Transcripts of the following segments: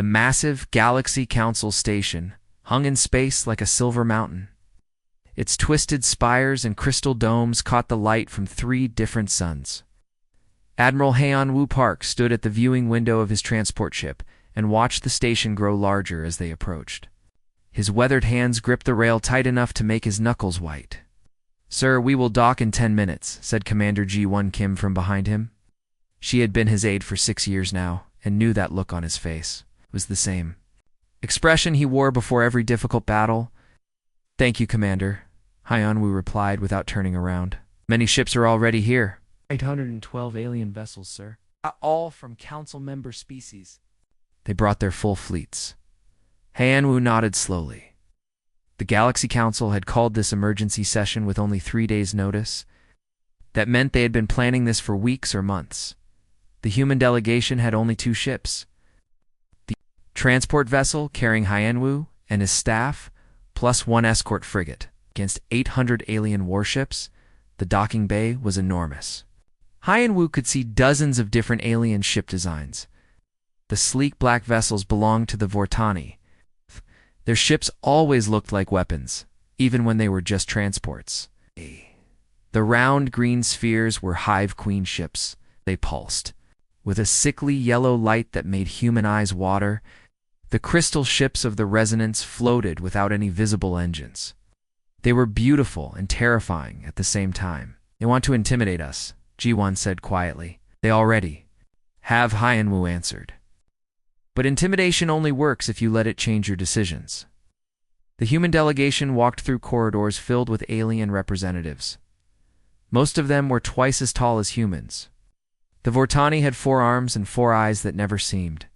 The massive Galaxy Council station hung in space like a silver mountain. Its twisted spires and crystal domes caught the light from 3 different suns. Admiral Hyeon-woo Park stood at the viewing window of his transport ship and watched the station grow larger as they approached. His weathered hands gripped the rail tight enough to make his knuckles white. "Sir, we will dock in 10 minutes, said Commander Ji-won Kim from behind him. She had been his aide for 6 years now, and knew that look on his face was the same expression he wore before every difficult battle. "Thank you, Commander," Hyeon-woo replied without turning around. "Many ships are already here." 812 alien vessels, sir. All from Council member species. They brought their full fleets. Hyeon-woo nodded slowly. The Galaxy Council had called this emergency session with only 3 days' notice. That meant they had been planning this for weeks or months. The human delegation had only 2 ships. The transport vessel carrying Hyeon-woo and his staff, plus 1 escort frigate. Against 800 alien warships, the docking bay was enormous. Hyeon-woo could see dozens of different alien ship designs. The sleek black vessels belonged to the Vortani. Their ships always looked like weapons, even when they were just transports. The round green spheres were Hive Queen ships. They pulsed, with a sickly yellow light that made human eyes water. The crystal ships of the Resonance floated without any visible engines. They were beautiful and terrifying at the same time. "They want to intimidate us," Ji-won said quietly. "They already have," Hyeon-woo answered. "But intimidation only works if you let it change your decisions." The human delegation walked through corridors filled with alien representatives. Most of them were twice as tall as humans. The Vortani had 4 arms and 4 eyes that never seemed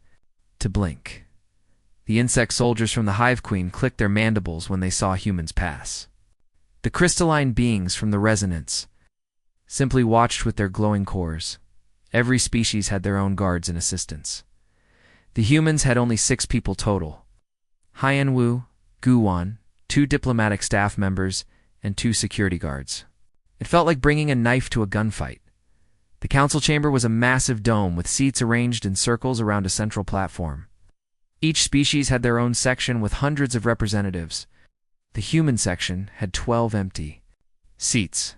to blink. The insect soldiers from the Hive Queen clicked their mandibles when they saw humans pass. The crystalline beings from the Resonance simply watched with their glowing cores. Every species had their own guards and assistants. The humans had only 6 people total. Hyeon-woo, Gu-won, 2 diplomatic staff members, and 2 security guards. It felt like bringing a knife to a gunfight. The council chamber was a massive dome with seats arranged in circles around a central platform. Each species had their own section with hundreds of representatives. The human section had 12 empty seats.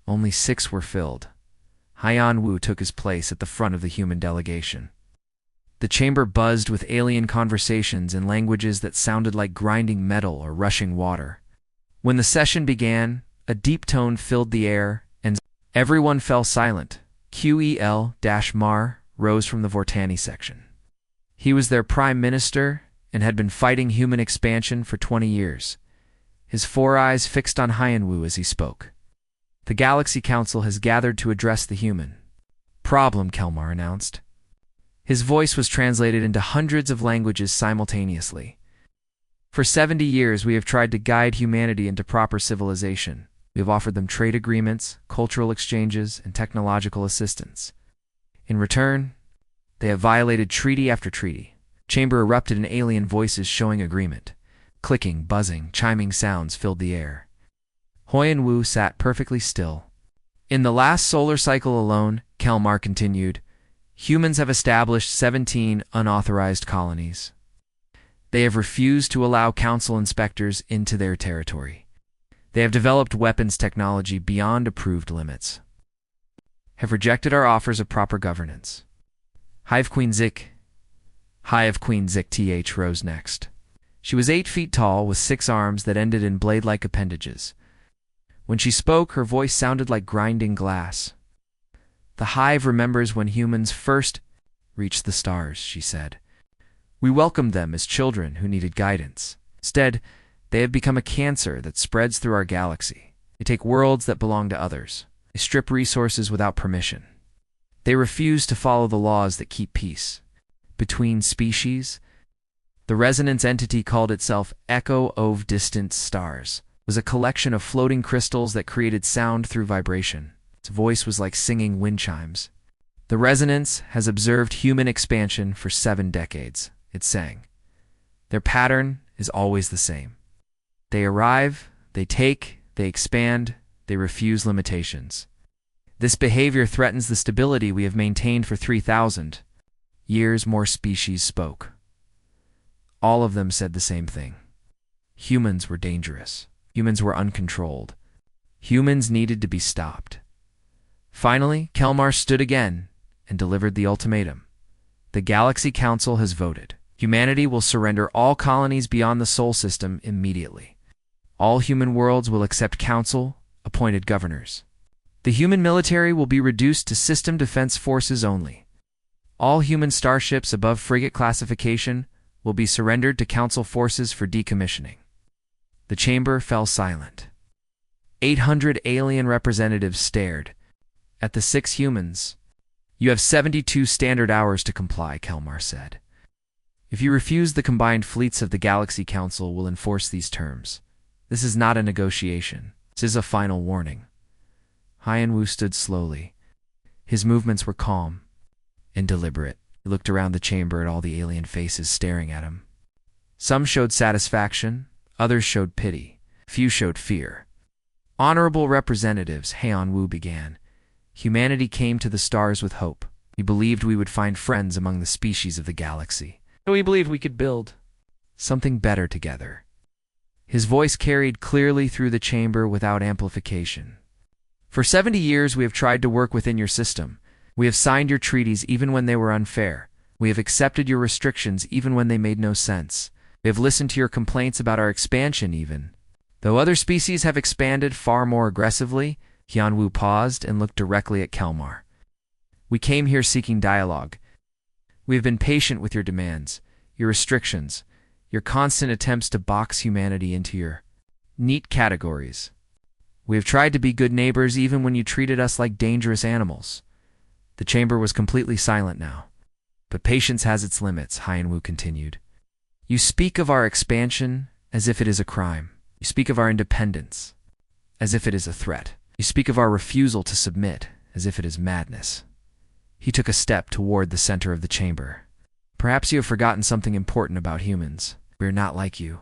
Only 6 were filled. Hyeon-woo took his place at the front of the human delegation. The chamber buzzed with alien conversations in languages that sounded like grinding metal or rushing water. When the session began, a deep tone filled the air, and everyone fell silent. Quel-Mar rose from the Vortani section. He was their prime minister and had been fighting human expansion for 20 years. His 4 eyes fixed on Hyeon-woo as he spoke. "The Galaxy Council has gathered to address the human problem," Kelmar announced. His voice was translated into hundreds of languages simultaneously. "For 70 years we have tried to guide humanity into proper civilization. We have offered them trade agreements, cultural exchanges, and technological assistance. In return, they have violated treaty after treaty." Chamber erupted in alien voices showing agreement. Clicking, buzzing, chiming sounds filled the air. Hyeon-woo sat perfectly still. "In the last solar cycle alone," Kelmar continued, "humans have established 17 unauthorized colonies. They have refused to allow council inspectors into their territory. They have developed weapons technology beyond approved limits. Have rejected our offers of proper governance." Hive Queen Zik Th rose next. She was 8 feet tall with 6 arms that ended in blade-like appendages. When she spoke, her voice sounded like grinding glass. "The Hive remembers when humans first reached the stars," she said. "We welcomed them as children who needed guidance. Instead, they have become a cancer that spreads through our galaxy. They take worlds that belong to others. They strip resources without permission. They refuse to follow the laws that keep peace between species." The resonance entity called itself Echo of Distant Stars. It was a collection of floating crystals that created sound through vibration. Its voice was like singing wind chimes. "The resonance has observed human expansion for 7 decades, it sang. Their pattern is always the same. They arrive, they take, they expand, they refuse limitations. This behavior threatens the stability we have maintained for 3,000 years." More species spoke. All of them said the same thing. Humans were dangerous. Humans were uncontrolled. Humans needed to be stopped. Finally, Kelmar stood again and delivered the ultimatum. The Galaxy Council has voted. Humanity will surrender all colonies beyond the Sol system immediately. All human worlds will accept council-appointed governors. The human military will be reduced to system defense forces only. All human starships above frigate classification will be surrendered to council forces for decommissioning. The chamber fell silent. 800 alien representatives stared at the 6 humans. You have 72 standard hours to comply, Kelmar said. If you refuse, the combined fleets of the Galaxy Council will enforce these terms. This is not a negotiation. This is a final warning. Hyan-Wu stood slowly. His movements were calm and deliberate. He looked around the chamber at all the alien faces staring at him. Some showed satisfaction, others showed pity, few showed fear. Honorable representatives, Hyan-Wu began. Humanity came to the stars with hope. We believed we would find friends among the species of the galaxy. We believed we could build something better together. His voice carried clearly through the chamber without amplification. For 70 years we have tried to work within your system. We have signed your treaties even when they were unfair. We have accepted your restrictions even when they made no sense. We have listened to your complaints about our expansion even. Though other species have expanded far more aggressively, Hyan-Wu paused and looked directly at Kelmar. We came here seeking dialogue. We have been patient with your demands, your restrictions, your constant attempts to box humanity into your neat categories. We have tried to be good neighbors even when you treated us like dangerous animals. The chamber was completely silent now. But patience has its limits, Hyan-Wu continued. You speak of our expansion as if it is a crime. You speak of our independence as if it is a threat. You speak of our refusal to submit as if it is madness. He took a step toward the center of the chamber. Perhaps you have forgotten something important about humans. We are not like you.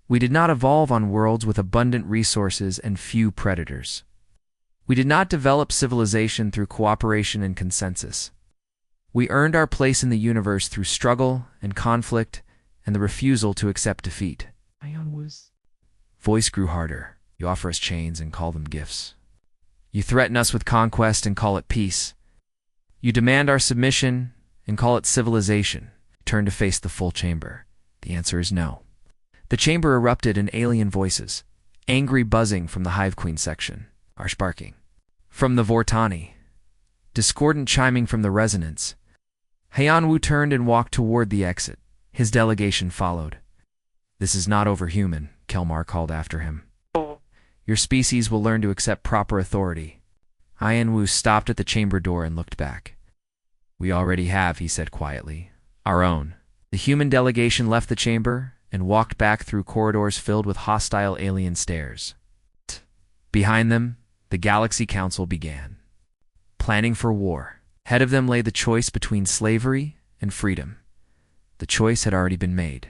We did not evolve on worlds with abundant resources and few predators. We did not develop civilization through cooperation and consensus. We earned our place in the universe through struggle and conflict and the refusal to accept defeat. Hyan-Wu's voice grew harder. You offer us chains and call them gifts. You threaten us with conquest and call it peace. You demand our submission and call it civilization. Turn to face the full chamber. The answer is no. The chamber erupted in alien voices, angry buzzing from the Hive Queen section, harsh barking from the Vortani, discordant chiming from the resonance. Hyan-Wu turned and walked toward the exit. His delegation followed. This is not overhuman, Kelmar called after him. Your species will learn to accept proper authority. Hyan-Wu stopped at the chamber door and looked back. We already have, he said quietly. Our own. The human delegation left the chamber and walked back through corridors filled with hostile alien stares. Behind them, the Galaxy Council began. Planning for war. Ahead of them lay the choice between slavery and freedom. The choice had already been made.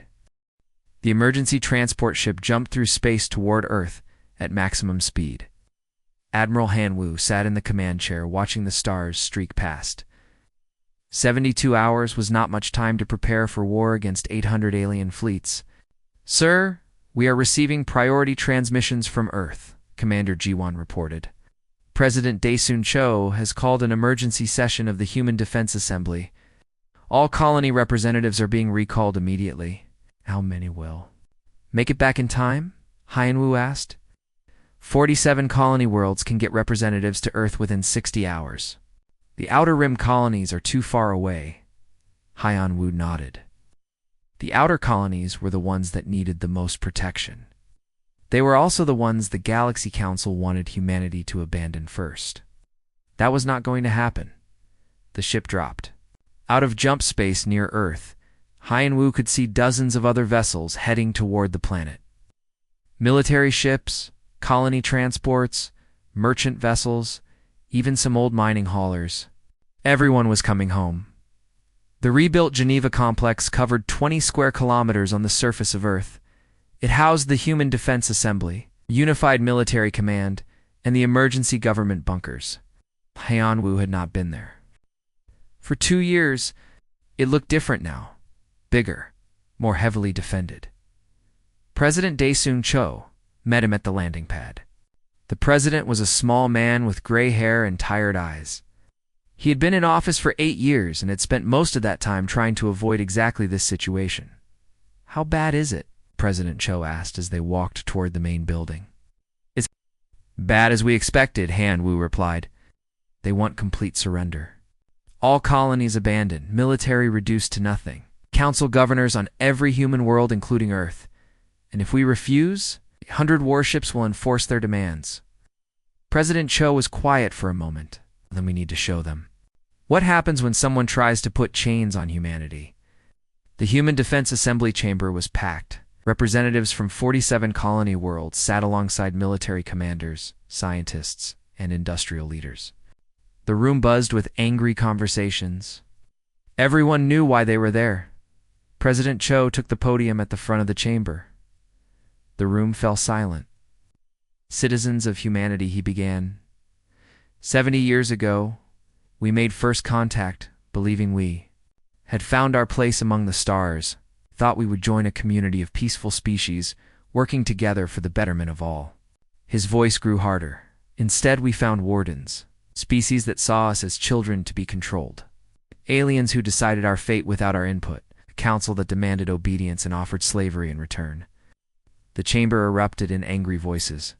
The emergency transport ship jumped through space toward Earth at maximum speed. Admiral Hyan-Wu sat in the command chair watching the stars streak past. 72 hours was not much time to prepare for war against 800 alien fleets. Sir, we are receiving priority transmissions from Earth, Commander Ji-Wan reported. President Daesun Cho has called an emergency session of the Human Defense Assembly. All colony representatives are being recalled immediately. How many will make it back in time? Hyan-Wu asked. 47 colony worlds can get representatives to Earth within 60 hours. The Outer Rim colonies are too far away. Hyan-Wu nodded. The outer colonies were the ones that needed the most protection. They were also the ones the Galaxy Council wanted humanity to abandon first. That was not going to happen. The ship dropped. Out of jump space near Earth, Hyan-Wu could see dozens of other vessels heading toward the planet. Military ships, colony transports, merchant vessels, even some old mining haulers. Everyone was coming home. The rebuilt Geneva complex covered 20 square kilometers on the surface of Earth. It housed the Human Defense Assembly, Unified Military Command, and the emergency government bunkers. Hyan-Wu had not been there. For 2 years, it looked different now. Bigger, more heavily defended. President Daesung Cho met him at the landing pad. The president was a small man with gray hair and tired eyes. He had been in office for 8 years and had spent most of that time trying to avoid exactly this situation. "How bad is it?" President Cho asked as they walked toward the main building. "It's bad as we expected," Han Wu replied. "They want complete surrender. All colonies abandoned, military reduced to nothing, council governors on every human world including Earth. And if we refuse, 100 warships will enforce their demands." President Cho was quiet for a moment. "Then we need to show them. What happens when someone tries to put chains on humanity?" The Human Defense Assembly Chamber was packed. Representatives from 47 colony worlds sat alongside military commanders, scientists, and industrial leaders. The room buzzed with angry conversations. Everyone knew why they were there. President Cho took the podium at the front of the chamber. The room fell silent. "Citizens of humanity," he began. 70 years ago, we made first contact, believing we had found our place among the stars, thought we would join a community of peaceful species, working together for the betterment of all." His voice grew harder. "Instead, we found wardens, species that saw us as children to be controlled. Aliens who decided our fate without our input, a council that demanded obedience and offered slavery in return." The chamber erupted in angry voices.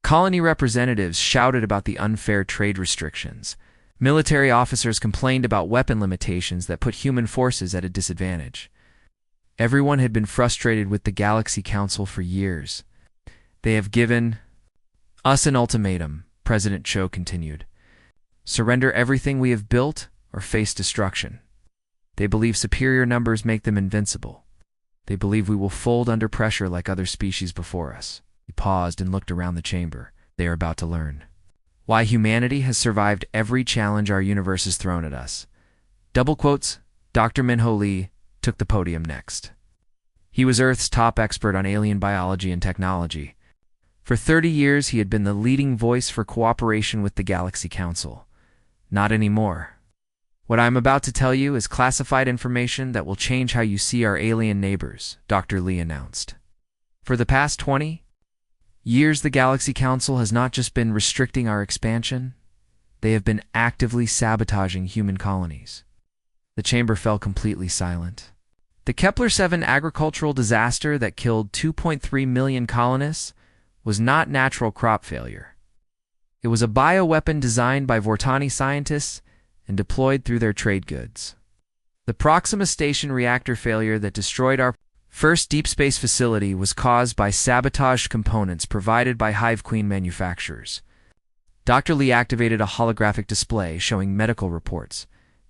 Colony representatives shouted about the unfair trade restrictions. Military officers complained about weapon limitations that put human forces at a disadvantage. Everyone had been frustrated with the Galaxy Council for years. "They have given us an ultimatum," President Cho continued. "Surrender everything we have built or face destruction. They believe superior numbers make them invincible. They believe we will fold under pressure like other species before us." He paused and looked around the chamber. "They are about to learn why humanity has survived every challenge our universe has thrown at us." Double quotes. Dr. Minho Lee took the podium next. He was Earth's top expert on alien biology and technology. For 30 years, he had been the leading voice for cooperation with the Galaxy Council. Not anymore. "What I am about to tell you is classified information that will change how you see our alien neighbors," Dr. Lee announced. "For the past 20 years, the Galaxy Council has not just been restricting our expansion, they have been actively sabotaging human colonies." The chamber fell completely silent. The Kepler-7 agricultural disaster that killed 2.3 million colonists was not natural crop failure. It was a bioweapon designed by Vortani scientists and deployed through their trade goods. The Proxima Station reactor failure that destroyed our first deep space facility was caused by sabotaged components provided by Hive Queen manufacturers. Dr. Lee activated a holographic display showing medical reports,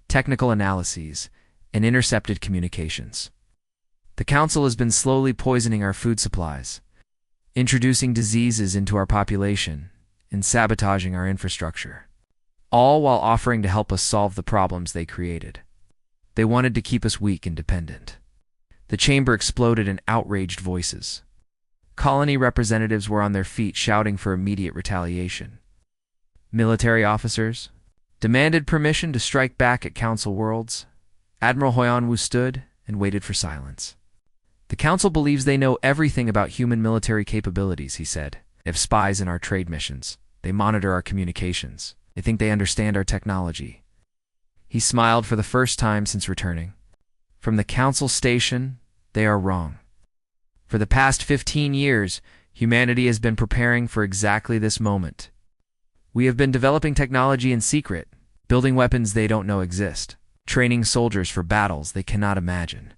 technical analyses, and intercepted communications. "The Council has been slowly poisoning our food supplies, introducing diseases into our population, and sabotaging our infrastructure, all while offering to help us solve the problems they created. They wanted to keep us weak and dependent." The chamber exploded in outraged voices. Colony representatives were on their feet shouting for immediate retaliation. Military officers demanded permission to strike back at Council worlds. Admiral Hoyan-Wu stood and waited for silence. "The Council believes they know everything about human military capabilities," he said. "They have spies in our trade missions. They monitor our communications. They think they understand our technology." He smiled for the first time since returning. "From the Council station, they are wrong. For the past 15 years, humanity has been preparing for exactly this moment. We have been developing technology in secret, building weapons they don't know exist, training soldiers for battles they cannot imagine."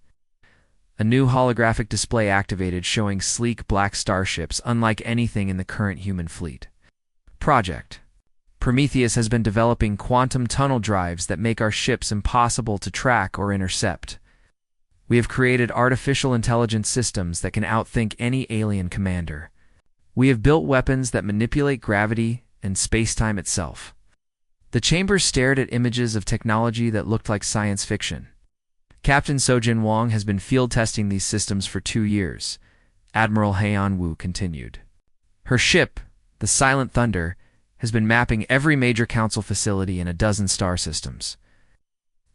A new holographic display activated showing sleek black starships unlike anything in the current human fleet. Project Prometheus has been developing quantum tunnel drives that make our ships impossible to track or intercept. We have created artificial intelligence systems that can outthink any alien commander. We have built weapons that manipulate gravity and space-time itself. The chamber stared at images of technology that looked like science fiction. "Captain Sojin Wong has been field testing these systems for 2 years, Admiral Hoyan-Wu continued. "Her ship, the Silent Thunder, has been mapping every major council facility in a dozen star systems.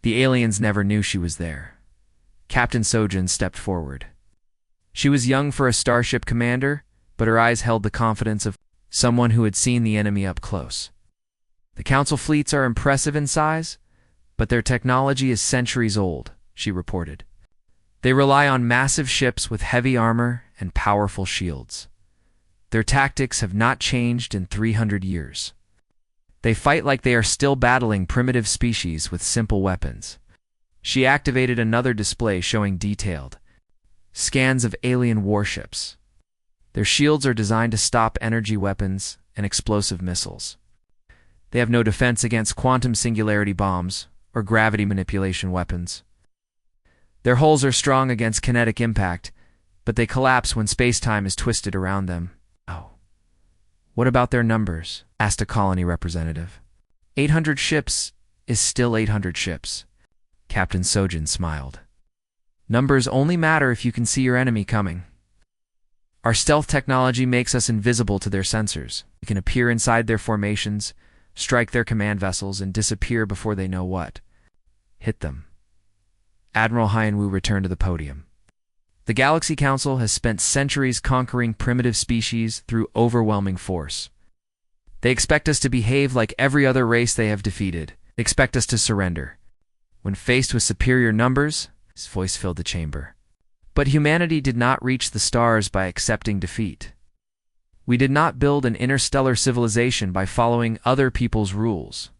The aliens never knew she was there. Captain Sojin stepped forward. She was young for a starship commander, but her eyes held the confidence of someone who had seen the enemy up close. The Council fleets are impressive in size, but their technology is centuries old, she reported. They rely on massive ships with heavy armor and powerful shields. Their tactics have not changed in 300 years. They fight like they are still battling primitive species with simple weapons. She activated another display showing detailed scans of alien warships. Their shields are designed to stop energy weapons and explosive missiles. They have no defense against quantum singularity bombs or gravity manipulation weapons. Their hulls are strong against kinetic impact, but they collapse when space-time is twisted around them. Oh. What about their numbers? Asked a colony representative. 800 ships is still 800 ships. Captain Sojin smiled. Numbers only matter if you can see your enemy coming. Our stealth technology makes us invisible to their sensors. We can appear inside their formations, strike their command vessels, and disappear before they know what hit them. Admiral Hyenwu returned to the podium. The Galaxy Council has spent centuries conquering primitive species through overwhelming force. They expect us to behave like every other race they have defeated. They expect us to surrender. When faced with superior numbers, his voice filled the chamber. But humanity did not reach the stars by accepting defeat. We did not build an interstellar civilization by following other people's rules.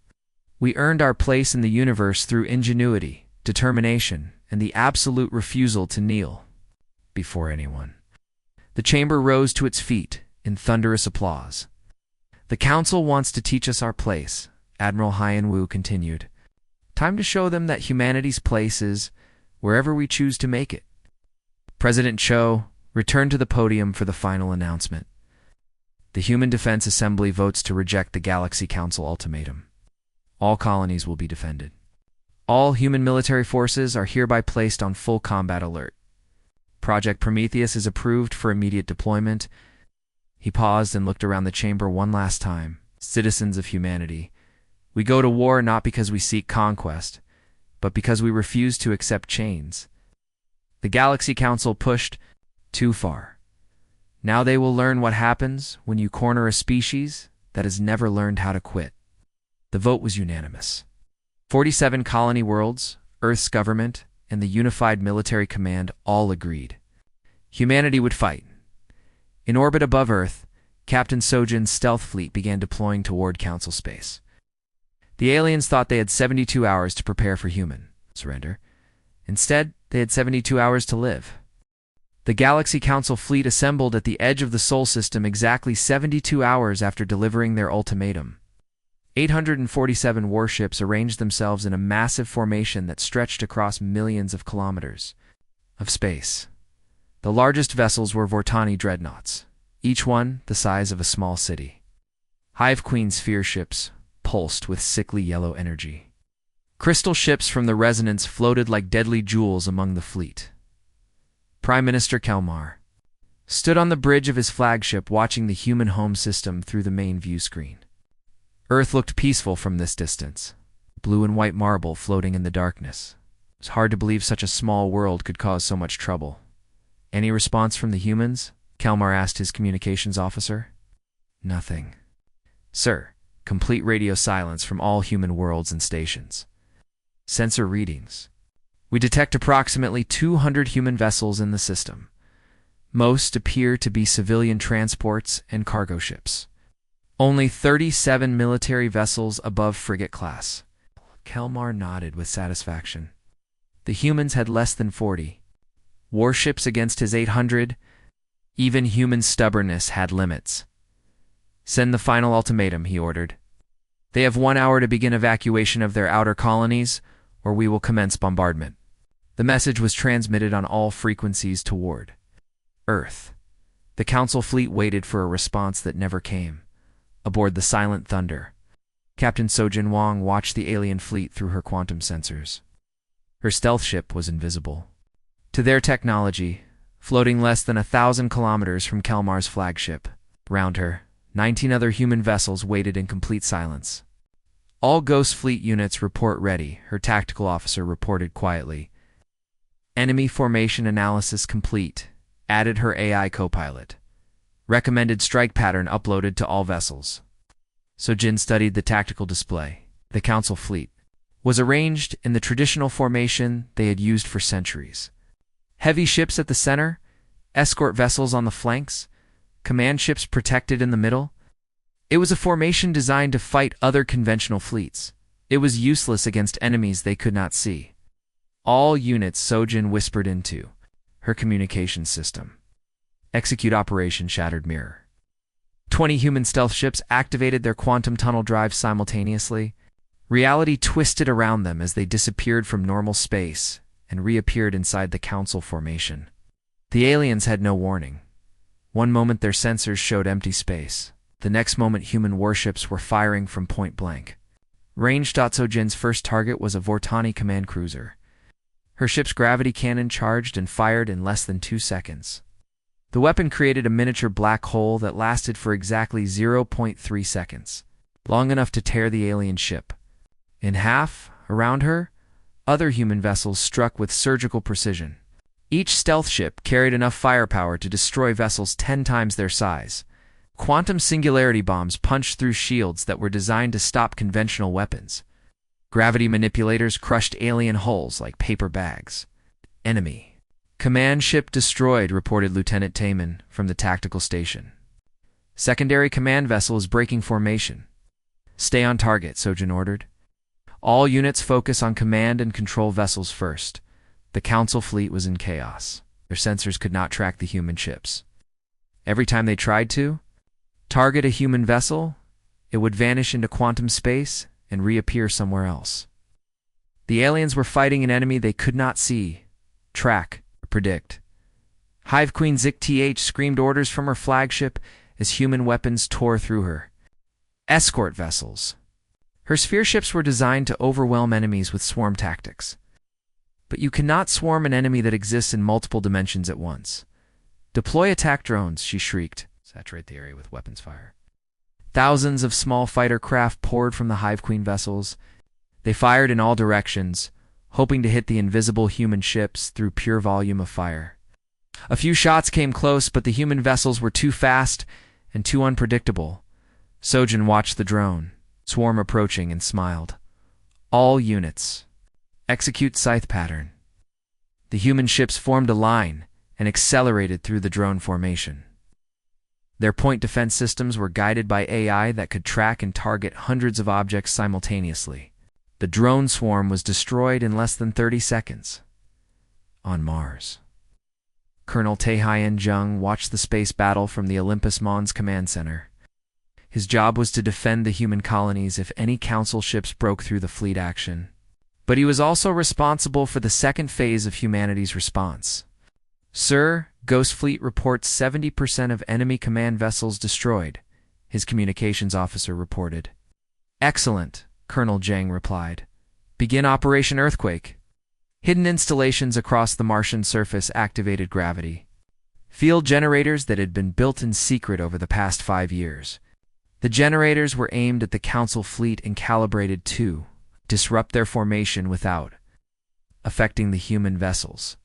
We earned our place in the universe through ingenuity, determination, and the absolute refusal to kneel before anyone. The chamber rose to its feet in thunderous applause. The Council wants to teach us our place, Admiral Hyenwu continued. Time to show them that humanity's place is wherever we choose to make it. President Cho returned to the podium for the final announcement. The Human Defense Assembly votes to reject the Galaxy Council ultimatum. All colonies will be defended. All human military forces are hereby placed on full combat alert. Project Prometheus is approved for immediate deployment. He paused and looked around the chamber one last time. Citizens of humanity, we go to war not because we seek conquest, but because we refuse to accept chains. The Galaxy Council pushed too far. Now they will learn what happens when you corner a species that has never learned how to quit. The vote was unanimous. 47 colony worlds, Earth's government, and the Unified Military Command all agreed. Humanity would fight. In orbit above Earth, Captain Sojin's stealth fleet began deploying toward Council space. The aliens thought they had 72 hours to prepare for human surrender. Instead, they had 72 hours to live. The Galaxy Council fleet assembled at the edge of the Sol system exactly 72 hours after delivering their ultimatum. 847 warships arranged themselves in a massive formation that stretched across millions of kilometers of space. The largest vessels were Vortani dreadnoughts, each one the size of a small city. Hive Queen sphere ships pulsed with sickly yellow energy. Crystal ships from the resonance floated like deadly jewels among the fleet. Prime Minister Kelmar stood on the bridge of his flagship watching the human home system through the main view screen. Earth looked peaceful from this distance, blue and white marble floating in the darkness. It was hard to believe such a small world could cause so much trouble. Any response from the humans? Kelmar asked his communications officer. Nothing. Sir, complete radio silence from all human worlds and stations. Sensor readings. We detect approximately 200 human vessels in the system. Most appear to be civilian transports and cargo ships. Only 37 military vessels above frigate class. Kelmar nodded with satisfaction. The humans had less than 40. Warships against his 800. Even human stubbornness had limits. Send the final ultimatum, he ordered. They have 1 hour to begin evacuation of their outer colonies, or we will commence bombardment. The message was transmitted on all frequencies toward Earth. The Council fleet waited for a response that never came. Aboard the Silent Thunder, Captain Sojin Wong watched the alien fleet through her quantum sensors. Her stealth ship was invisible. To their technology, floating less than 1,000 kilometers from Kelmar's flagship, round her, 19 other human vessels waited in complete silence. All Ghost Fleet units report ready, her tactical officer reported quietly. Enemy formation analysis complete. Added her AI copilot. Recommended strike pattern uploaded to all vessels. Sojin studied the tactical display. The Council fleet was arranged in the traditional formation they had used for centuries. Heavy ships at the center, escort vessels on the flanks, command ships protected in the middle. It was a formation designed to fight other conventional fleets. It was useless against enemies they could not see. All units, Sojin whispered into her communication system. Execute Operation Shattered Mirror. 20 human stealth ships activated their quantum tunnel drives simultaneously. Reality twisted around them as they disappeared from normal space and reappeared inside the Council formation. The aliens had no warning. One moment their sensors showed empty space. The next moment human warships were firing from point blank. Ranged. Sojin's first target was a Vortani command cruiser. Her ship's gravity cannon charged and fired in less than 2 seconds. The weapon created a miniature black hole that lasted for exactly 0.3 seconds, long enough to tear the alien ship in half. Around her, other human vessels struck with surgical precision. Each stealth ship carried enough firepower to destroy vessels 10 times their size. Quantum singularity bombs punched through shields that were designed to stop conventional weapons. Gravity manipulators crushed alien hulls like paper bags. Enemy command ship destroyed, reported Lieutenant Taman from the tactical station. Secondary command vessel is breaking formation. Stay on target, Sojin ordered. All units focus on command and control vessels first. The Council fleet was in chaos. Their sensors could not track the human ships. Every time they tried to target a human vessel, it would vanish into quantum space and reappear somewhere else. The aliens were fighting an enemy they could not see, track, or predict. Hive Queen Zik-TH screamed orders from her flagship as human weapons tore through her. Escort vessels. Her sphere ships were designed to overwhelm enemies with swarm tactics. But you cannot swarm an enemy that exists in multiple dimensions at once. Deploy attack drones, she shrieked. Saturate the area with weapons fire. Thousands of small fighter craft poured from the Hive Queen vessels. They fired in all directions, hoping to hit the invisible human ships through pure volume of fire. A few shots came close, but the human vessels were too fast and too unpredictable. Sojin watched the drone swarm approaching and smiled. All units, execute scythe pattern. The human ships formed a line and accelerated through the drone formation. Their point defense systems were guided by AI that could track and target hundreds of objects simultaneously. The drone swarm was destroyed in less than 30 seconds. On Mars, Colonel Tae-Hyen Jung watched the space battle from the Olympus Mons command center. His job was to defend the human colonies if any Council ships broke through the fleet action. But he was also responsible for the second phase of humanity's response. Sir, Ghost Fleet reports 70% of enemy command vessels destroyed, his communications officer reported. Excellent, Colonel Jang replied. Begin Operation Earthquake. Hidden installations across the Martian surface activated gravity. Field generators that had been built in secret over the past 5 years. The generators were aimed at the Council fleet and calibrated to disrupt their formation without affecting the human vessels.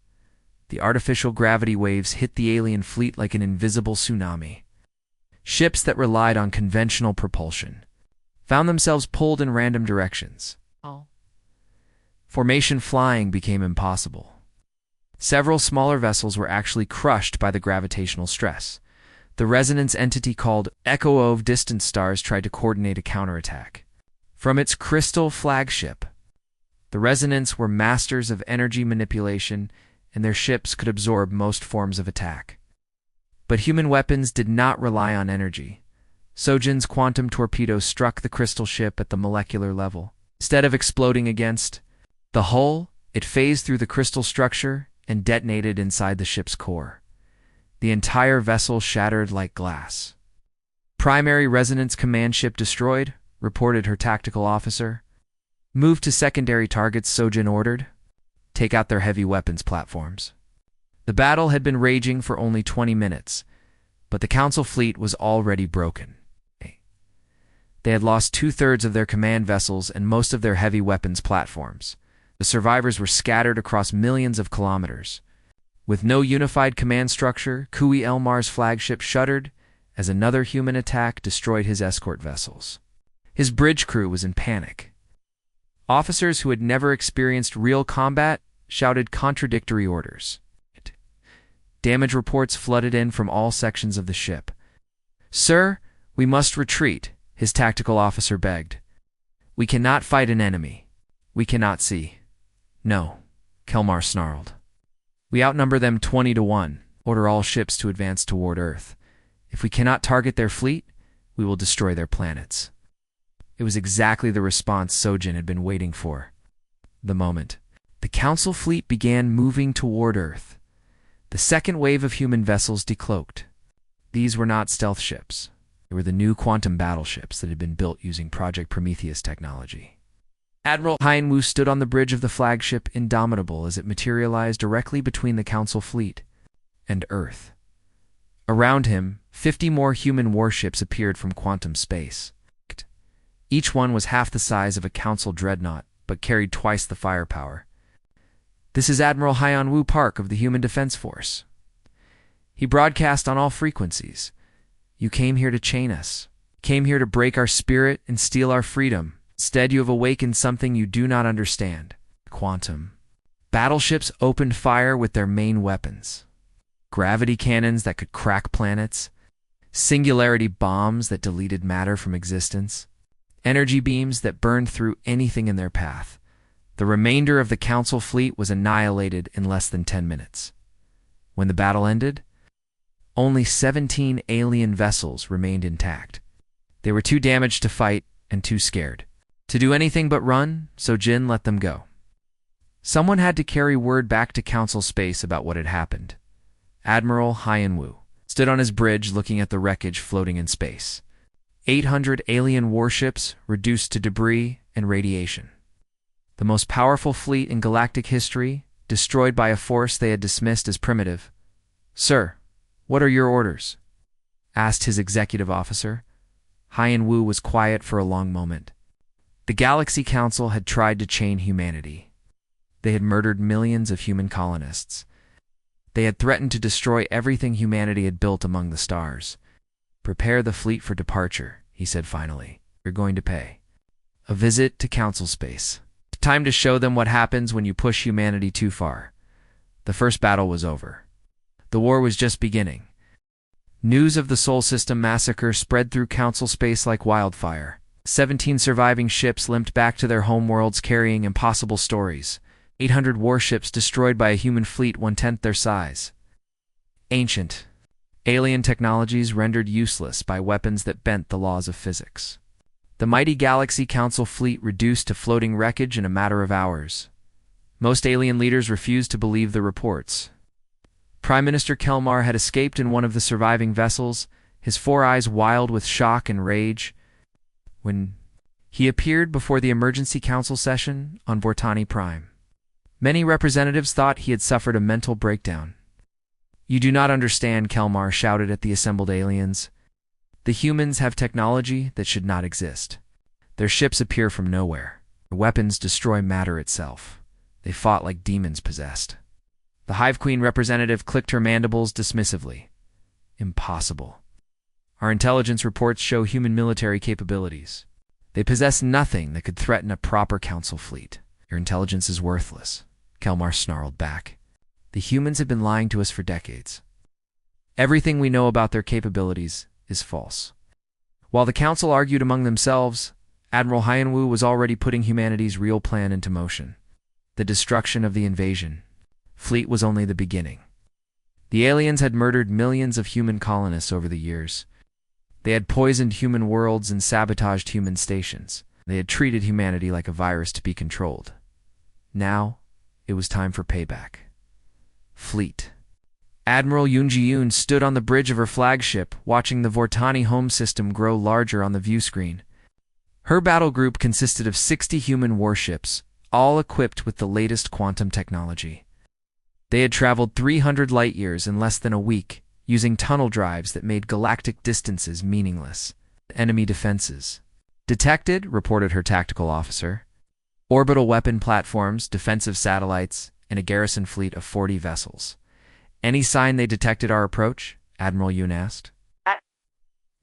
The artificial gravity waves hit the alien fleet like an invisible tsunami. Ships that relied on conventional propulsion found themselves pulled in random directions. Formation flying became impossible. Several smaller vessels were actually crushed by the gravitational stress. The resonance entity called Echo of Distant Stars tried to coordinate a counterattack. From its crystal flagship, the Resonance were masters of energy manipulation, and their ships could absorb most forms of attack. But human weapons did not rely on energy. Sojin's quantum torpedoes struck the crystal ship at the molecular level. Instead of exploding against the hull, it phased through the crystal structure and detonated inside the ship's core. The entire vessel shattered like glass. Primary Resonance command ship destroyed, reported her tactical officer. Move to secondary targets, Sojin ordered. Take out their heavy weapons platforms. The battle had been raging for only 20 minutes, but the Council fleet was already broken. They had lost 2/3 of their command vessels and most of their heavy weapons platforms. The survivors were scattered across millions of kilometers. With no unified command structure, Kui Elmar's flagship shuddered as another human attack destroyed his escort vessels. His bridge crew was in panic. Officers who had never experienced real combat shouted contradictory orders. Damage reports flooded in from all sections of the ship. "Sir, we must retreat," his tactical officer begged. "We cannot fight an enemy we cannot see." "No," Kelmar snarled. "We outnumber them 20-1. Order all ships to advance toward Earth. If we cannot target their fleet, we will destroy their planets." It was exactly the response Sojin had been waiting for. The moment the Council fleet began moving toward Earth, the second wave of human vessels decloaked. These were not stealth ships. They were the new quantum battleships that had been built using Project Prometheus technology. Admiral Haiyan-Wu stood on the bridge of the flagship, indomitable as it materialized directly between the Council fleet and Earth. Around him, 50 more human warships appeared from quantum space. Each one was half the size of a Council dreadnought, but carried twice the firepower. "This is Admiral Haiyan-Wu Park of the Human Defense Force." He broadcast on all frequencies. "You came here to chain us, came here to break our spirit and steal our freedom. Instead, you have awakened something you do not understand. Quantum." Battleships opened fire with their main weapons. Gravity cannons that could crack planets, singularity bombs that deleted matter from existence, energy beams that burned through anything in their path. The remainder of the Council fleet was annihilated in less than 10 minutes. When the battle ended, only 17 alien vessels remained intact. They were too damaged to fight and too scared to do anything but run, so Jin let them go. Someone had to carry word back to Council space about what had happened. Admiral Haiyan-Wu stood on his bridge looking at the wreckage floating in space. 800 alien warships reduced to debris and radiation. The most powerful fleet in galactic history, destroyed by a force they had dismissed as primitive. "Sir, what are your orders?" asked his executive officer. Haiyan-Wu was quiet for a long moment. The Galaxy Council had tried to chain humanity. They had murdered millions of human colonists. They had threatened to destroy everything humanity had built among the stars. "Prepare the fleet for departure," he said finally. "You're going to pay a visit to Council space. Time to show them what happens when you push humanity too far." The first battle was over. The war was just beginning. News of the Sol System massacre spread through Council space like wildfire. 17 surviving ships limped back to their homeworlds carrying impossible stories. 800 warships destroyed by a human fleet 1/10 their size. Ancient, alien technologies rendered useless by weapons that bent the laws of physics. The mighty Galaxy Council fleet reduced to floating wreckage in a matter of hours. Most alien leaders refused to believe the reports. Prime Minister Kelmar had escaped in one of the surviving vessels, his 4 eyes wild with shock and rage. When he appeared before the emergency council session on Vortani Prime, many representatives thought he had suffered a mental breakdown. "You do not understand," Kelmar shouted at the assembled aliens. "The humans have technology that should not exist. Their ships appear from nowhere. Their weapons destroy matter itself. They fought like demons possessed." The Hive Queen representative clicked her mandibles dismissively. "Impossible. Our intelligence reports show human military capabilities. They possess nothing that could threaten a proper Council fleet." "Your intelligence is worthless," Kelmar snarled back. "The humans have been lying to us for decades. Everything we know about their capabilities is false." While the Council argued among themselves, Admiral Haiyan-Wu was already putting humanity's real plan into motion. The destruction of the invasion fleet was only the beginning. The aliens had murdered millions of human colonists over the years. They had poisoned human worlds and sabotaged human stations. They had treated humanity like a virus to be controlled. Now, it was time for payback. Fleet. Admiral Yoon stood on the bridge of her flagship, watching the Vortani home system grow larger on the view screen. Her battle group consisted of 60 human warships, all equipped with the latest quantum technology. They had traveled 300 light-years in less than a week, using tunnel drives that made galactic distances meaningless. Enemy defenses. "Detected," reported her tactical officer. orbital weapon platforms, defensive satellites, and a garrison fleet of 40 vessels. Any sign they detected our approach? Admiral Yoon asked.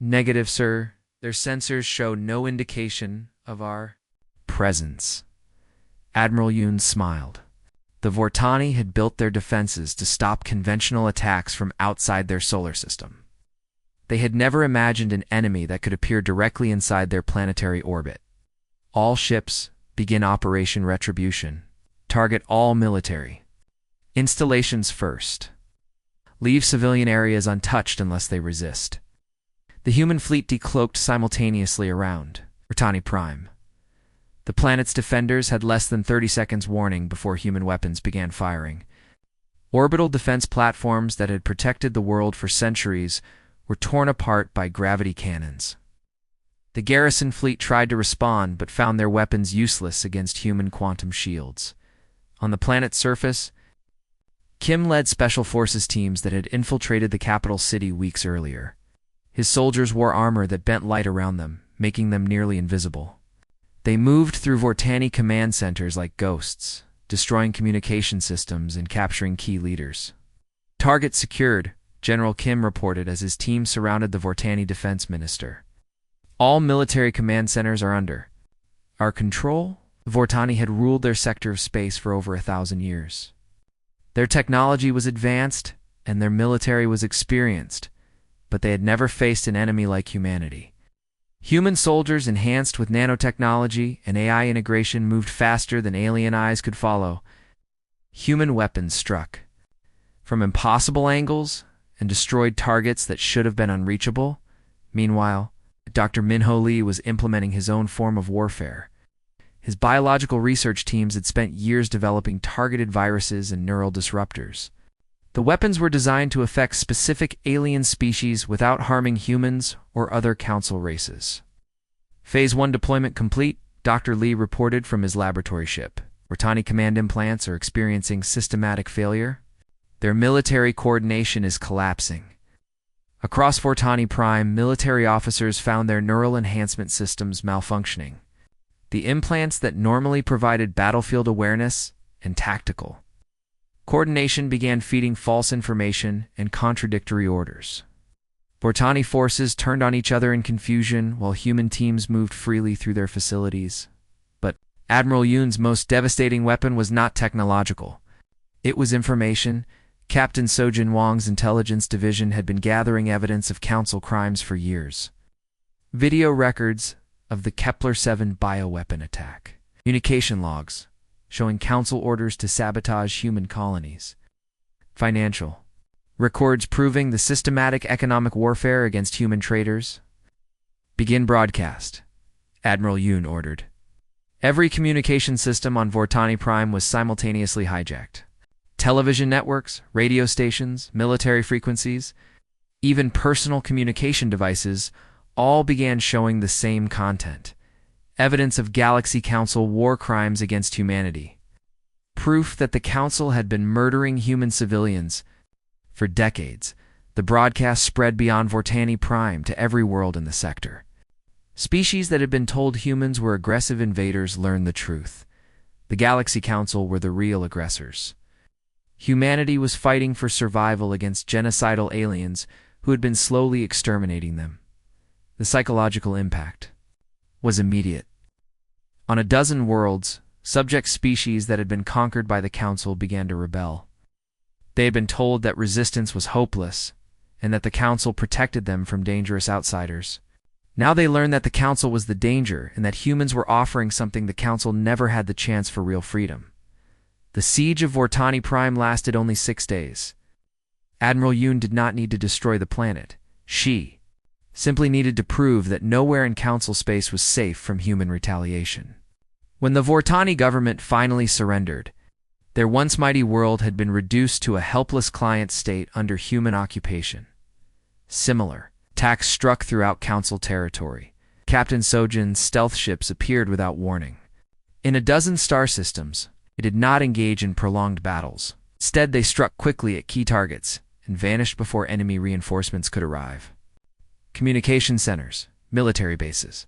Negative, sir. Their sensors show no indication of our presence. Admiral Yoon smiled. The Vortani had built their defenses to stop conventional attacks from outside their solar system. They had never imagined an enemy that could appear directly inside their planetary orbit. All ships begin Operation Retribution. Target all military installations first. Leave civilian areas untouched unless they resist. The human fleet decloaked simultaneously around Vortani Prime. The planet's defenders had less than 30 seconds warning before human weapons began firing. Orbital defense platforms that had protected the world for centuries were torn apart by gravity cannons. The garrison fleet tried to respond but found their weapons useless against human quantum shields. On the planet's surface, Kim led special forces teams that had infiltrated the capital city weeks earlier. His soldiers wore armor that bent light around them, making them nearly invisible. They moved through Vortani command centers like ghosts, destroying communication systems and capturing key leaders. Target secured, General Kim reported as his team surrounded the Vortani defense minister. All military command centers are under our control. The Vortani had ruled their sector of space for over 1,000 years. Their technology was advanced and their military was experienced, but they had never faced an enemy like humanity. Human soldiers enhanced with nanotechnology and AI integration moved faster than alien eyes could follow. Human weapons struck from impossible angles and destroyed targets that should have been unreachable. Meanwhile, Dr. Minho Lee was implementing his own form of warfare. His biological research teams had spent years developing targeted viruses and neural disruptors. The weapons were designed to affect specific alien species without harming humans or other council races. Phase 1 deployment complete, Dr. Lee reported from his laboratory ship. Vortani command implants are experiencing systematic failure. Their military coordination is collapsing. Across Vortani Prime, military officers found their neural enhancement systems malfunctioning. The implants that normally provided battlefield awareness and tactical coordination began feeding false information and contradictory orders. Vortani forces turned on each other in confusion while human teams moved freely through their facilities. But Admiral Yoon's most devastating weapon was not technological. It was information. Captain Sojin Wang's intelligence division had been gathering evidence of council crimes for years. Video records of the Kepler-7 bioweapon attack. Communication logs showing council orders to sabotage human colonies. Financial records proving the systematic economic warfare against human traders. Begin broadcast, Admiral Yoon ordered. Every communication system on Vortani Prime was simultaneously hijacked. Television networks, radio stations, military frequencies, even personal communication devices all began showing the same content. Evidence of Galaxy Council war crimes against humanity. Proof that the Council had been murdering human civilians for decades. The broadcast spread beyond Vortani Prime to every world in the sector. Species that had been told humans were aggressive invaders learned the truth. The Galaxy Council were the real aggressors. Humanity was fighting for survival against genocidal aliens who had been slowly exterminating them. The psychological impact was immediate. On a dozen worlds, subject species that had been conquered by the Council began to rebel. They had been told that resistance was hopeless and that the Council protected them from dangerous outsiders. Now they learned that the Council was the danger and that humans were offering something the Council never had the chance for real freedom. The siege of Vortani Prime lasted only 6 days. Admiral Yoon did not need to destroy the planet. She simply needed to prove that nowhere in Council space was safe from human retaliation. When the Vortani government finally surrendered, their once mighty world had been reduced to a helpless client state under human occupation. Similar attacks struck throughout Council territory. Captain Sojin's stealth ships appeared without warning. In a dozen star systems, it did not engage in prolonged battles. Instead, they struck quickly at key targets and vanished before enemy reinforcements could arrive. Communication centers, military bases,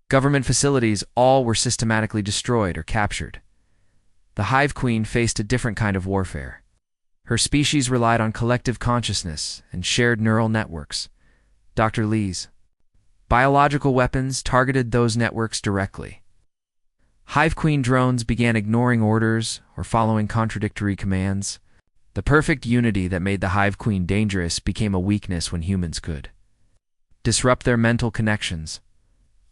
Government facilities, all were systematically destroyed or captured. The Hive Queen faced a different kind of warfare. Her species relied on collective consciousness and shared neural networks. Dr. Lee's biological weapons targeted those networks directly. Hive Queen drones began ignoring orders or following contradictory commands. The perfect unity that made the Hive Queen dangerous became a weakness when humans could disrupt their mental connections.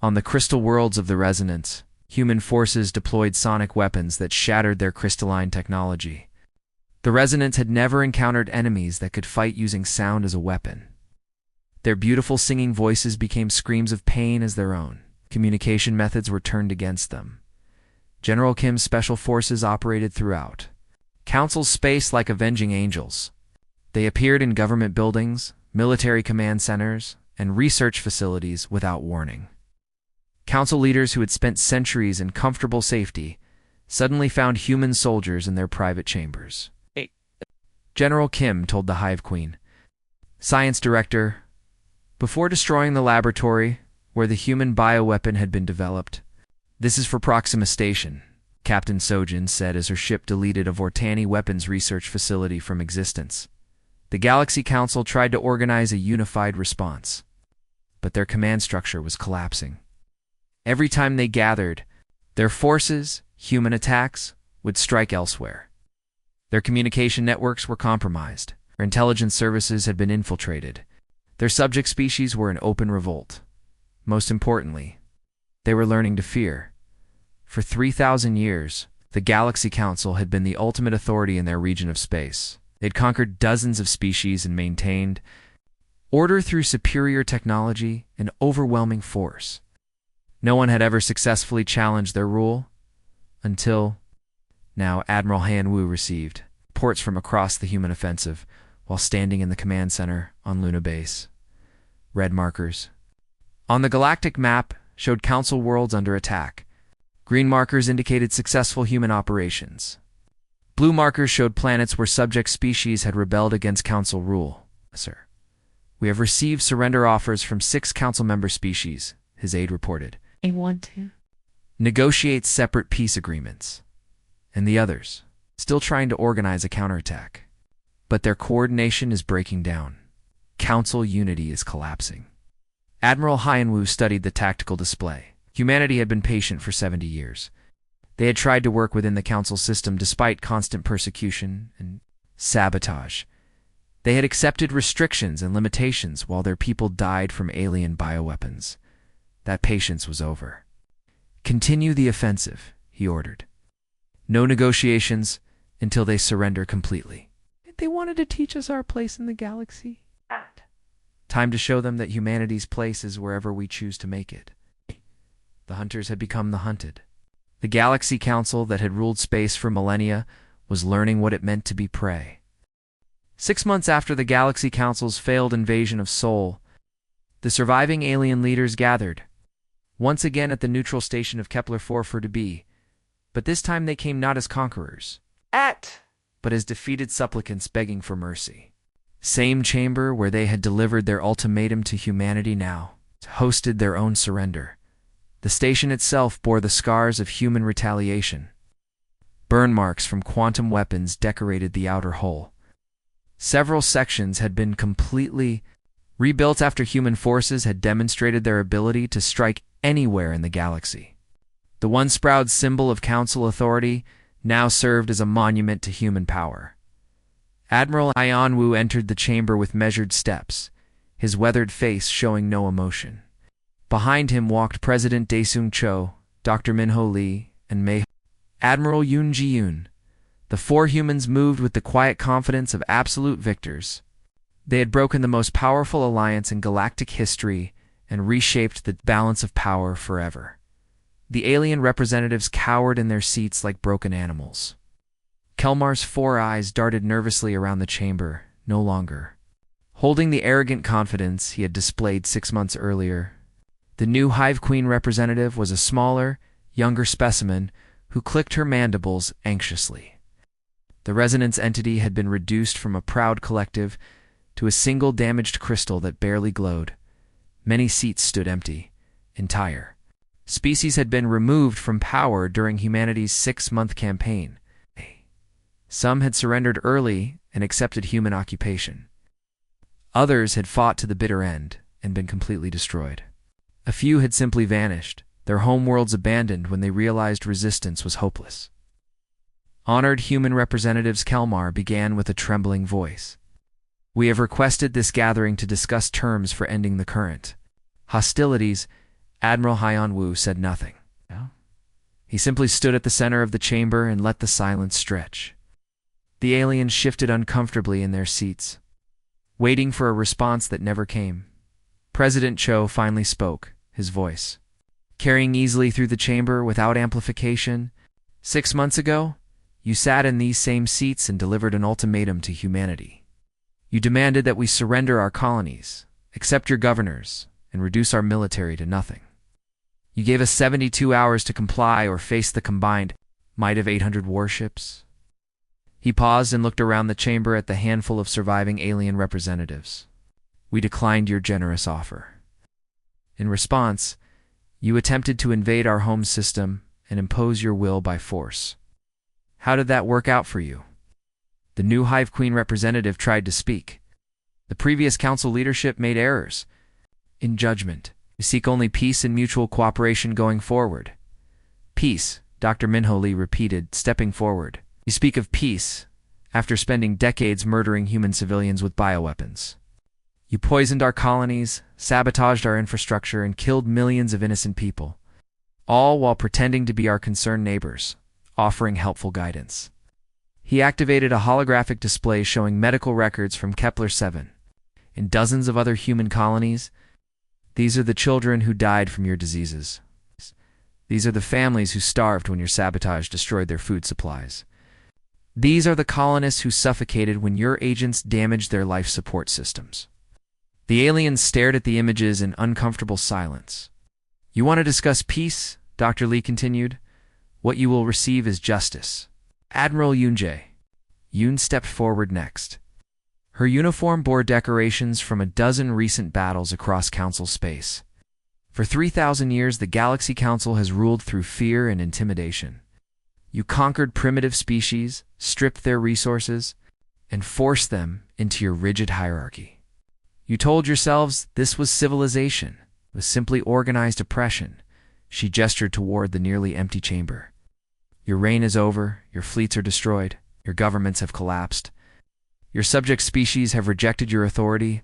On the crystal worlds of the Resonance, human forces deployed sonic weapons that shattered their crystalline technology. The Resonance had never encountered enemies that could fight using sound as a weapon. Their beautiful singing voices became screams of pain as their own. Communication methods were turned against them. General Kim's special forces operated throughout Council's space like avenging angels. They appeared in government buildings, military command centers, and research facilities without warning. Council leaders who had spent centuries in comfortable safety suddenly found human soldiers in their private chambers. General Kim told the Hive Queen, "Science Director, before destroying the laboratory where the human bioweapon had been developed, this is for Proxima Station," Captain Sojin said as her ship deleted a Vortani weapons research facility from existence. The Galaxy Council tried to organize a unified response, but their command structure was collapsing. Every time they gathered, their forces, human attacks, would strike elsewhere. Their communication networks were compromised. Their intelligence services had been infiltrated. Their subject species were in open revolt. Most importantly, they were learning to fear. For 3,000 years, the Galaxy Council had been the ultimate authority in their region of space. They'd conquered dozens of species and maintained order through superior technology and overwhelming force. No one had ever successfully challenged their rule until now. Admiral Han Wu received reports from across the human offensive while standing in the command center on Luna Base. Red markers on the galactic map showed Council worlds under attack. Green markers indicated successful human operations. Blue markers showed planets where subject species had rebelled against Council rule. "Sir, we have received surrender offers from 6 Council member species," his aide reported. "I want to "Negotiate separate peace agreements." And the others, still trying to organize a counterattack. But their coordination is breaking down. Council unity is collapsing. Admiral Hyanwu studied the tactical display. Humanity had been patient for 70 years. They had tried to work within the Council system despite constant persecution and sabotage. They had accepted restrictions and limitations while their people died from alien bioweapons. That patience was over. "Continue the offensive," he ordered. "No negotiations until they surrender completely." "They wanted to teach us our place in the galaxy." "Time to show them that humanity's place is wherever we choose to make it." The hunters had become the hunted. The Galaxy Council that had ruled space for millennia was learning what it meant to be prey. 6 months after the Galaxy Council's failed invasion of Sol, the surviving alien leaders gathered, once again at the neutral station of Kepler-4 for to be, but this time they came not as conquerors, but as defeated supplicants begging for mercy. Same chamber where they had delivered their ultimatum to humanity now hosted their own surrender. The station itself bore the scars of human retaliation. Burn marks from quantum weapons decorated the outer hull. Several sections had been completely rebuilt after human forces had demonstrated their ability to strike anywhere in the galaxy. The once proud symbol of Council authority now served as a monument to human power. Admiral Hyanwu entered the chamber with measured steps, his weathered face showing no emotion. Behind him walked President Daesung Cho, Dr. Minho Lee, and Admiral Yoon Ji-yoon. The 4 humans moved with the quiet confidence of absolute victors. They had broken the most powerful alliance in galactic history and reshaped the balance of power forever. The alien representatives cowered in their seats like broken animals. Kelmar's 4 eyes darted nervously around the chamber, no longer holding the arrogant confidence he had displayed 6 months earlier. The new Hive Queen representative was a smaller, younger specimen who clicked her mandibles anxiously. The resonance entity had been reduced from a proud collective to a single damaged crystal that barely glowed. Many seats stood empty, entire. Species had been removed from power during humanity's 6-month campaign. Some had surrendered early and accepted human occupation. Others had fought to the bitter end and been completely destroyed. A few had simply vanished, their homeworlds abandoned when they realized resistance was hopeless. Honored human representatives Kelmar began with a trembling voice. We have requested this gathering to discuss terms for ending the current hostilities. Admiral Hyan-Wu said nothing. He simply stood at the center of the chamber and let the silence stretch. The aliens shifted uncomfortably in their seats, waiting for a response that never came. President Cho finally spoke, his voice carrying easily through the chamber without amplification. 6 months ago, you sat in these same seats and delivered an ultimatum to humanity. You demanded that we surrender our colonies, accept your governors, and reduce our military to nothing. You gave us 72 hours to comply or face the combined might of 800 warships. He paused and looked around the chamber at the handful of surviving alien representatives. We declined your generous offer. In response, you attempted to invade our home system and impose your will by force. How did that work out for you? The new Hive Queen representative tried to speak. The previous council leadership made errors. In judgment, we seek only peace and mutual cooperation going forward. Peace, Dr. Minho Lee repeated, stepping forward. You speak of peace after spending decades murdering human civilians with bioweapons. You poisoned our colonies, sabotaged our infrastructure, and killed millions of innocent people, all while pretending to be our concerned neighbors, offering helpful guidance. He activated a holographic display showing medical records from Kepler-7 in dozens of other human colonies. These are the children who died from your diseases. These are the families who starved when your sabotage destroyed their food supplies. These are the colonists who suffocated when your agents damaged their life support systems. The aliens stared at the images in uncomfortable silence. You want to discuss peace? Dr. Lee continued. What you will receive is justice. Admiral Yoon-jae. Yoon stepped forward next. Her uniform bore decorations from a dozen recent battles across Council space. For 3,000 years, the Galaxy Council has ruled through fear and intimidation. You conquered primitive species, stripped their resources, and forced them into your rigid hierarchy. You told yourselves this was civilization, it was simply organized oppression. She gestured toward the nearly empty chamber. Your reign is over, your fleets are destroyed, your governments have collapsed. Your subject species have rejected your authority.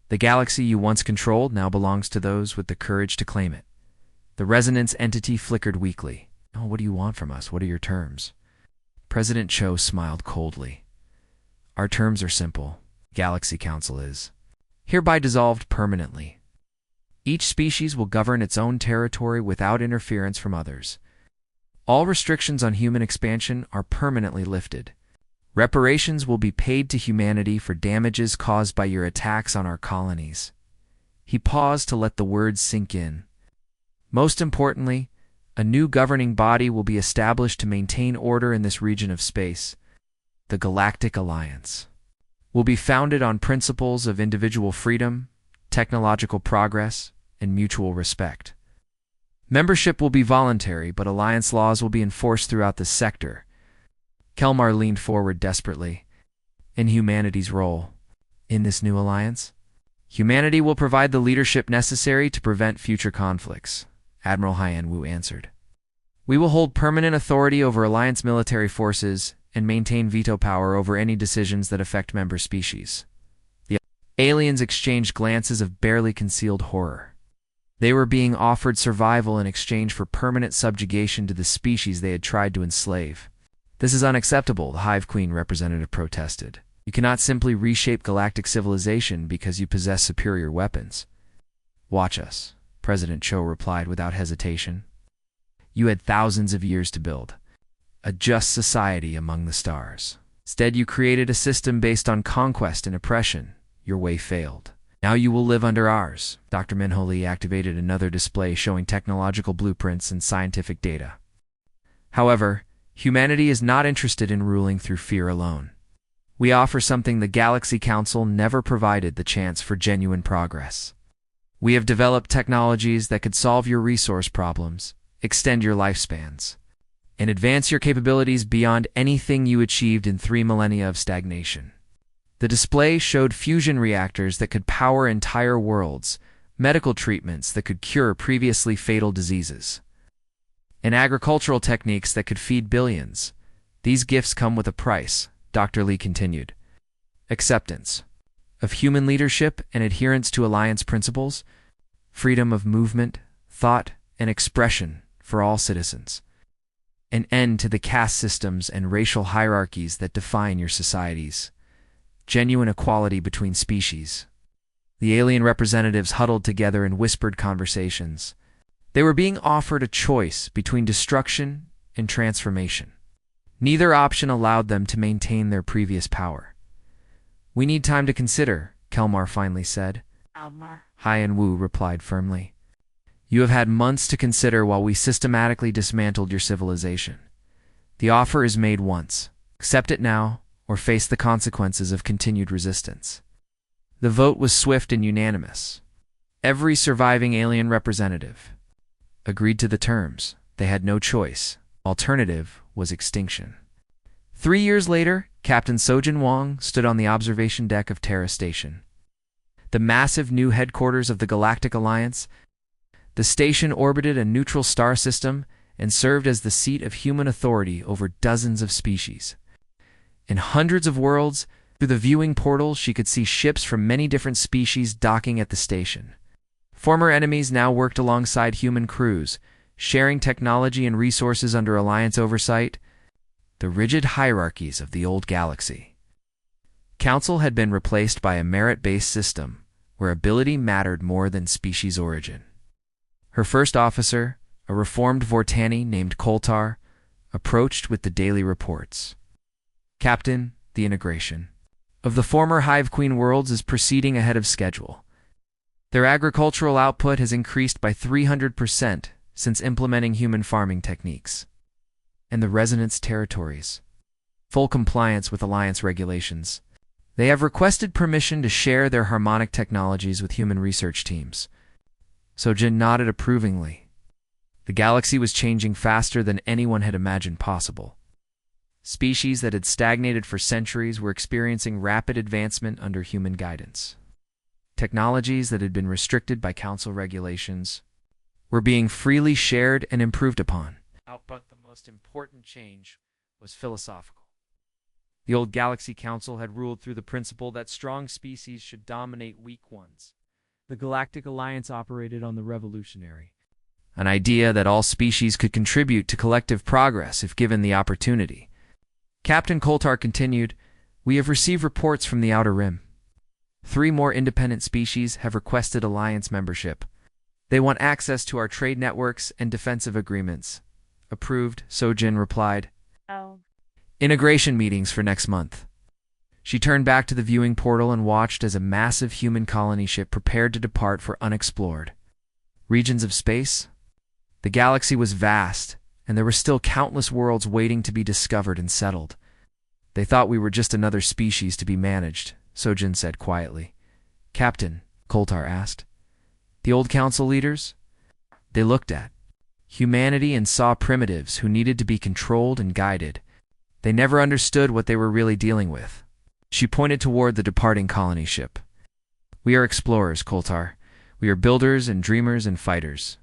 The galaxy you once controlled now belongs to those with the courage to claim it. The resonance entity flickered weakly. Oh, what do you want from us? What are your terms? President Cho smiled coldly. Our terms are simple. Galaxy Council is hereby dissolved permanently. Each species will govern its own territory without interference from others. All restrictions on human expansion are permanently lifted. Reparations will be paid to humanity for damages caused by your attacks on our colonies. He paused to let the words sink in. Most importantly, a new governing body will be established to maintain order in this region of space. The Galactic Alliance will be founded on principles of individual freedom, technological progress, and mutual respect. Membership will be voluntary, but alliance laws will be enforced throughout the sector. Kelmar leaned forward desperately. In humanity's role in this new alliance, humanity will provide the leadership necessary to prevent future conflicts, Admiral Hyan-Wu answered. We will hold permanent authority over alliance military forces and maintain veto power over any decisions that affect member species. The aliens exchanged glances of barely concealed horror. They were being offered survival in exchange for permanent subjugation to the species they had tried to enslave. This is unacceptable, the Hive Queen representative protested. You cannot simply reshape galactic civilization because you possess superior weapons. Watch us, President Cho replied without hesitation. You had thousands of years to build a just society among the stars. Instead, you created a system based on conquest and oppression. Your way failed. Now you will live under ours. Dr. Minho Lee activated another display showing technological blueprints and scientific data. However, humanity is not interested in ruling through fear alone. We offer something the Galaxy Council never provided: the chance for genuine progress. We have developed technologies that could solve your resource problems, extend your lifespans, and advance your capabilities beyond anything you achieved in 3 millennia of stagnation. The display showed fusion reactors that could power entire worlds, medical treatments that could cure previously fatal diseases, and agricultural techniques that could feed billions. These gifts come with a price, Dr. Lee continued. Acceptance of human leadership and adherence to Alliance principles, freedom of movement, thought, and expression for all citizens, an end to the caste systems and racial hierarchies that define your societies, genuine equality between species. The alien representatives huddled together in whispered conversations. They were being offered a choice between destruction and transformation. Neither option allowed them to maintain their previous power. "We need time to consider," Kelmar finally said. Hien Wu replied firmly. "You have had months to consider while we systematically dismantled your civilization. The offer is made once. Accept it now, or face the consequences of continued resistance." The vote was swift and unanimous. Every surviving alien representative agreed to the terms. They had no choice. Alternative was extinction. 3 years later, Captain Sojin Wang stood on the observation deck of Terra Station, the massive new headquarters of the Galactic Alliance. The station orbited a neutral star system and served as the seat of human authority over dozens of species. In hundreds of worlds, through the viewing portal, she could see ships from many different species docking at the station. Former enemies now worked alongside human crews, sharing technology and resources under Alliance oversight. The rigid hierarchies of the old galaxy. Council had been replaced by a merit-based system, where ability mattered more than species origin. Her first officer, a reformed Vortani named Koltar, approached with the daily reports. "Captain, the integration of the former Hive Queen worlds is proceeding ahead of schedule. Their agricultural output has increased by 300% since implementing human farming techniques. And the resonance territories, full compliance with Alliance regulations. They have requested permission to share their harmonic technologies with human research teams." Sojin nodded approvingly. The galaxy was changing faster than anyone had imagined possible. Species that had stagnated for centuries were experiencing rapid advancement under human guidance. Technologies that had been restricted by Council regulations were being freely shared and improved upon. But the most important change was philosophical. The old Galaxy Council had ruled through the principle that strong species should dominate weak ones. The Galactic Alliance operated on the revolutionary, an idea that all species could contribute to collective progress if given the opportunity. Captain Koltar continued, "We have received reports from the Outer Rim. 3 more independent species have requested Alliance membership. They want access to our trade networks and defensive agreements." "Approved," Sojin replied. "Integration meetings for next month." She turned back to the viewing portal and watched as a massive human colony ship prepared to depart for unexplored regions of space. The galaxy was vast, and there were still countless worlds waiting to be discovered and settled. "They thought we were just another species to be managed," Sojin said quietly. "Captain," Koltar asked, "the old council leaders?" They looked at humanity and saw primitives who needed to be controlled and guided. They never understood what they were really dealing with. She pointed toward the departing colony ship. "We are explorers, Koltar. We are builders and dreamers and fighters.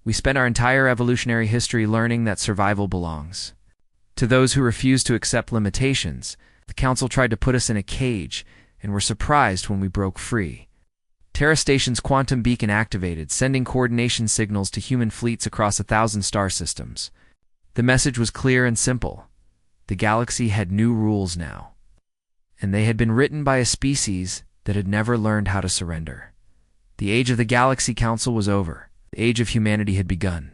We spent our entire evolutionary history learning that survival belongs. To those who refuse to accept limitations, the Council tried to put us in a cage and were surprised when we broke free. Terra Station's quantum beacon activated, sending coordination signals to human fleets across 1,000 star systems. The message was clear and simple. The galaxy had new rules now, and they had been written by a species that had never learned how to surrender. The age of the Galaxy Council was over. The age of humanity had begun.